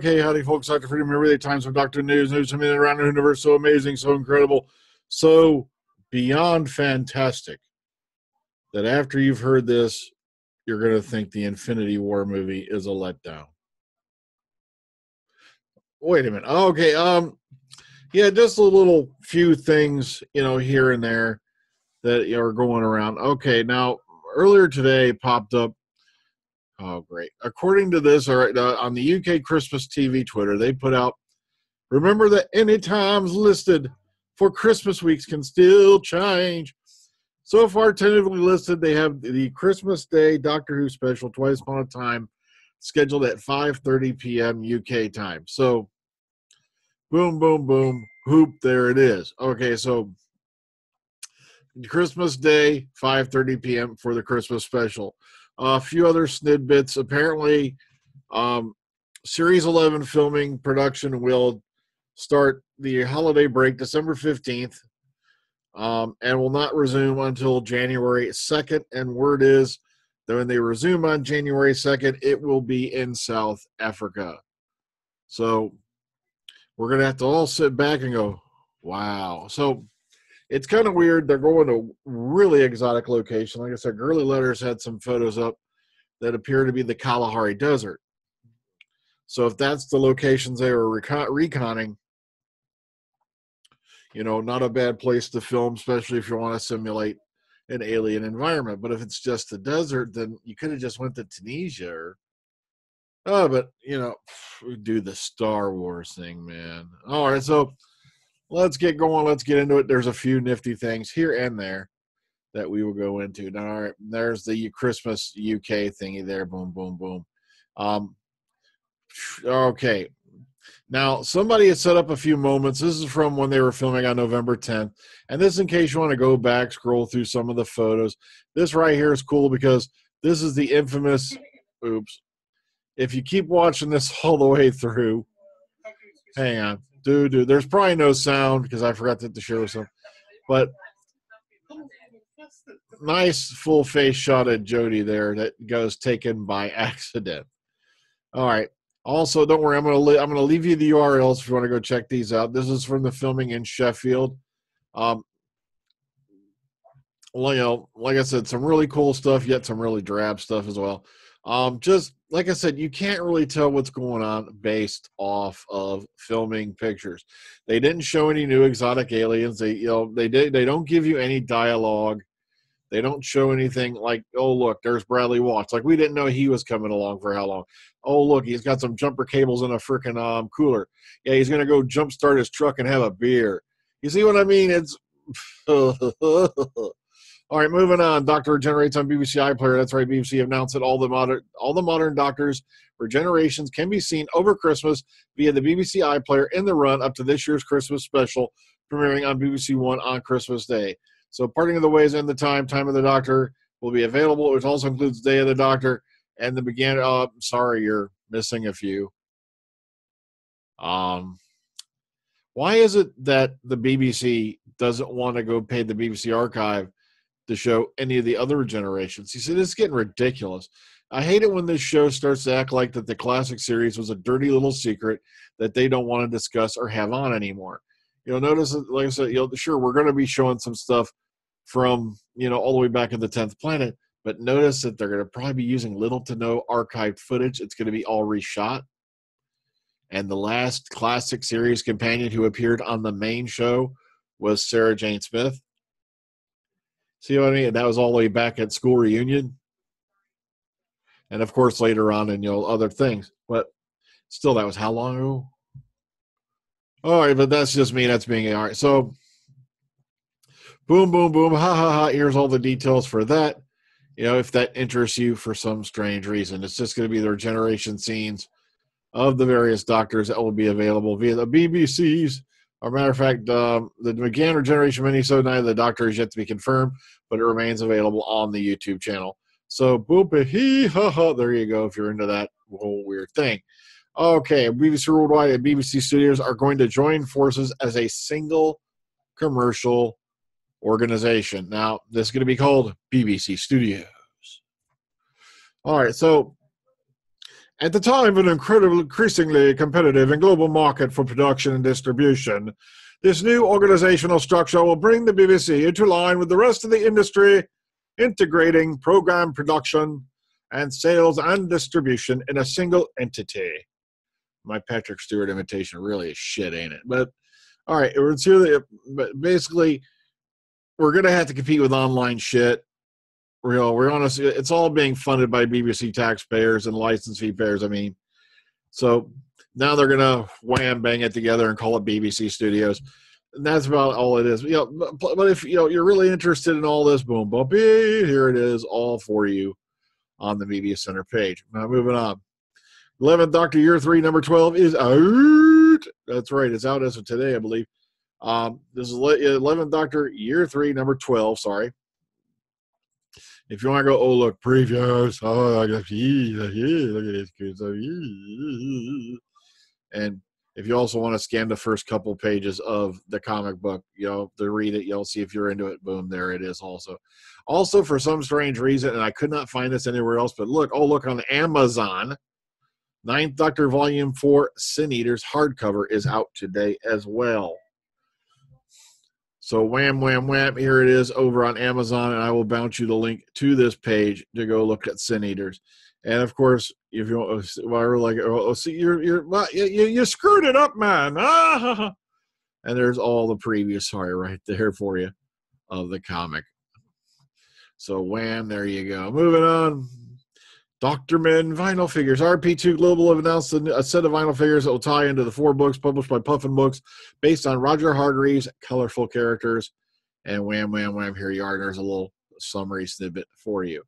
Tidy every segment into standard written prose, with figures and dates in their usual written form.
Okay, howdy, folks. Dr. Freedom here with the Times of Dr. News from in and around the universe. So amazing, so incredible, so beyond fantastic that after you've heard this, you're going to think the Infinity War movie is a letdown. Wait a minute. Okay, yeah, just a little few things, here and there that are going around. Okay, now earlier today popped up. Oh, great. According to this, all right, on the UK Christmas TV Twitter, they put out, remember that any times listed for Christmas weeks can still change. So far, tentatively listed, they have the Christmas Day Doctor Who special, Twice Upon a Time, scheduled at 5:30 p.m. UK time. So, boom, boom, boom, hoop, there it is. Okay, so Christmas Day, 5:30 p.m. for the Christmas special. A few other snidbits. Apparently, Series 11 filming production will start the holiday break December 15th and will not resume until January 2nd. And word is that when they resume on January 2nd, it will be in South Africa. So we're going to have to all sit back and go, wow. So it's kind of weird. They're going to really exotic location. Like I said, Girly Letters had some photos up that appear to be the Kalahari Desert. So if that's the locations they were reconning, not a bad place to film, especially if you want to simulate an alien environment. But if it's just the desert, then you could have just went to Tunisia but we do the Star Wars thing, man. All right, so let's get going. Let's get into it. There's a few nifty things here and there that we will go into. Now, all right, there's the Christmas UK thingy there. Boom, boom, boom. Okay. Now, somebody has set up a few moments. This is from when they were filming on November 10th. And this in case you want to go back, scroll through some of the photos. This right here is cool because this is the infamous, oops. If you keep watching this all the way through, hang on. Dude, there's probably no sound because I forgot to share with some. But nice full face shot at Jody there that goes taken by accident. All right. Also, don't worry. I'm gonna leave you the URLs if you want to go check these out. This is from the filming in Sheffield. Like I said, some really cool stuff, yet some really drab stuff as well. Just like I said, you can't really tell what's going on based off of filming pictures. They didn't show any new exotic aliens. They don't give you any dialogue. They don't show anything like, oh, look, there's Bradley Watts. Like, we didn't know he was coming along for how long. Oh, look, he's got some jumper cables in a freaking cooler. Yeah, he's going to go jumpstart his truck and have a beer. You see what I mean? It's all right, moving on. Doctor regenerates on BBC iPlayer. That's right, BBC announced that all the modern Doctors regenerations can be seen over Christmas via the BBC iPlayer in the run up to this year's Christmas special, premiering on BBC One on Christmas Day. So Parting of the Ways and the Time of the Doctor will be available, which also includes Day of the Doctor and the beginning. Sorry, you're missing a few. Why is it that the BBC doesn't want to go pay the BBC archive to show any of the other generations? You see, this is getting ridiculous. I hate it when this show starts to act like that the classic series was a dirty little secret that they don't want to discuss or have on anymore. Notice, like I said, sure, we're going to be showing some stuff from, all the way back in the 10th planet, but notice that they're going to probably be using little to no archived footage. It's going to be all reshot. And the last classic series companion who appeared on the main show was Sarah Jane Smith. See what I mean? That was all the way back at School Reunion. And, of course, later on in, other things. But still, that was how long ago? All right, but that's just me. That's being all right. So, boom, boom, boom. Ha, ha, ha. Here's all the details for that. If that interests you for some strange reason. It's just going to be the regeneration scenes of the various Doctors that will be available via the BBC's. As a matter of fact, the McGann regeneration mini-sode night of the Doctor is yet to be confirmed, but it remains available on the YouTube channel. So, boop, hee, ha, ha. There you go if you're into that whole weird thing. Okay, BBC Worldwide and BBC Studios are going to join forces as a single commercial organization. Now, this is going to be called BBC Studios. All right, so At the time of an increasingly competitive and global market for production and distribution, this new organizational structure will bring the BBC into line with the rest of the industry, integrating program production and sales and distribution in a single entity. My Patrick Stewart imitation really is shit, ain't it? But all right, but basically, we're going to have to compete with online shit. We're honestly, it's all being funded by BBC taxpayers and license fee payers. I mean, so now they're going to wham bang it together and call it BBC Studios. And that's about all it is. But if you're really interested in all this, boom, bumpy, here it is, all for you on the Media Center page. Now moving on. 11th Doctor Year 3, number 12 is out. That's right. It's out as of today, I believe. This is 11th Doctor Year 3, number 12. Sorry. If you want to go, oh, look, previews. Oh, look at this. And if you also want to scan the first couple pages of the comic book, to read it, you'll see if you're into it. Boom, there it is also. Also, for some strange reason, and I could not find this anywhere else, but look on Amazon, 9th Doctor Volume 4, Sin Eaters hardcover is out today as well. So wham, wham, wham, here it is over on Amazon, and I will bounce you the link to this page to go look at Sin Eaters. And of course, if you want, see, you screwed it up, man. Ah! And there's all the previews, right there for you of the comic. So wham, there you go. Moving on. Dr. Men vinyl figures. RP2 Global have announced a set of vinyl figures that will tie into the 4 books published by Puffin Books based on Roger Hargreaves' colorful characters. And wham, wham, wham, here you are. There's a little summary snippet for you.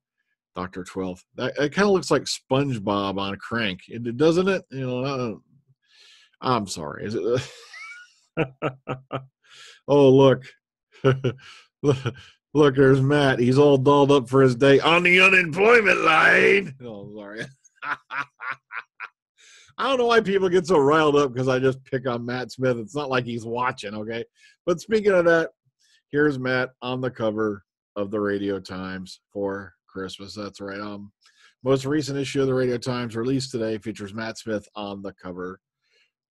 Dr. 12. That it kind of looks like SpongeBob on Crank, doesn't it? I'm sorry. Is it? Oh, look. Look, there's Matt. He's all dolled up for his day on the unemployment line. Oh, sorry. I don't know why people get so riled up because I just pick on Matt Smith. It's not like he's watching, okay? But speaking of that, here's Matt on the cover of the Radio Times for Christmas. That's right. Most recent issue of the Radio Times released today features Matt Smith on the cover.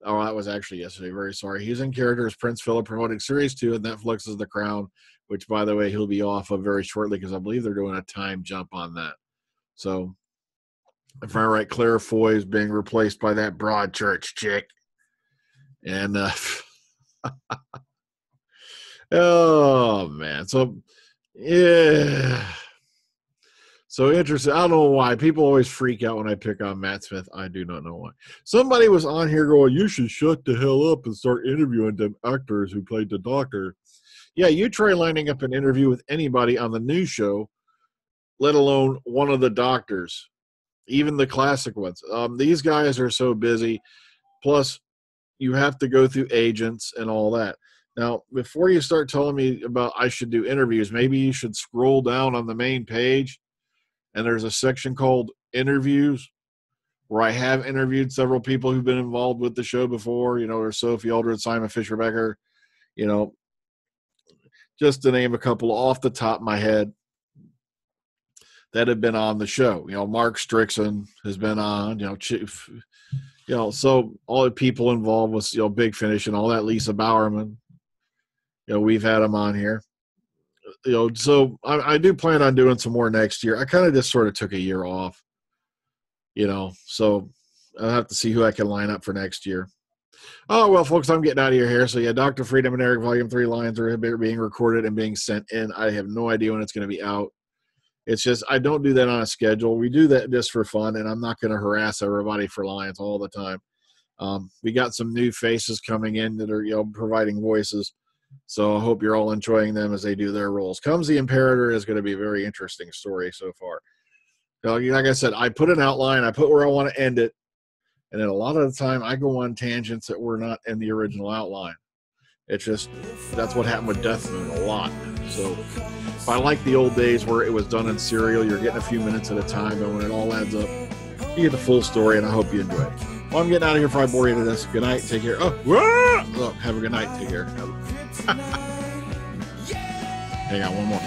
Oh, that was actually yesterday. Very sorry. He's in character as Prince Philip promoting Series 2 of Netflix's The Crown, which, by the way, he'll be off of very shortly because I believe they're doing a time jump on that. So, if I'm right, Claire Foy is being replaced by that Broadchurch chick. And, oh, man. So, yeah. So interesting. I don't know why. People always freak out when I pick on Matt Smith. I do not know why. Somebody was on here going, you should shut the hell up and start interviewing the actors who played the Doctor. Yeah, you try lining up an interview with anybody on the news show, let alone one of the Doctors, even the classic ones. These guys are so busy. Plus, you have to go through agents and all that. Now, before you start telling me about I should do interviews, maybe you should scroll down on the main page. And there's a section called Interviews where I have interviewed several people who've been involved with the show before, there's Sophie Aldred, Simon Fisher-Becker, just to name a couple off the top of my head that have been on the show. Mark Strickson has been on, so all the people involved with, Big Finish and all that, Lisa Bowerman, we've had them on here. So I do plan on doing some more next year. I kind of just sort of took a year off, so I'll have to see who I can line up for next year. Oh, well, folks, I'm getting out of your hair. So, yeah, Dr. Freedom and Eric Volume 3 lines are being recorded and being sent in. I have no idea when it's going to be out. It's just I don't do that on a schedule. We do that just for fun, and I'm not going to harass everybody for lines all the time. We got some new faces coming in that are, providing voices. So I hope you're all enjoying them as they do their roles. Comes the Imperator is going to be a very interesting story so far. Like I said, I put an outline. I put where I want to end it. And then a lot of the time I go on tangents that were not in the original outline. It's just, that's what happened with Death Moon a lot. So if I like the old days where it was done in serial, you're getting a few minutes at a time, but when it all adds up, you get the full story, and I hope you enjoy it. Well, I'm getting out of here before I bore you to this. Good night. Take care. Oh, have a good night. Take care. Hang on, one more.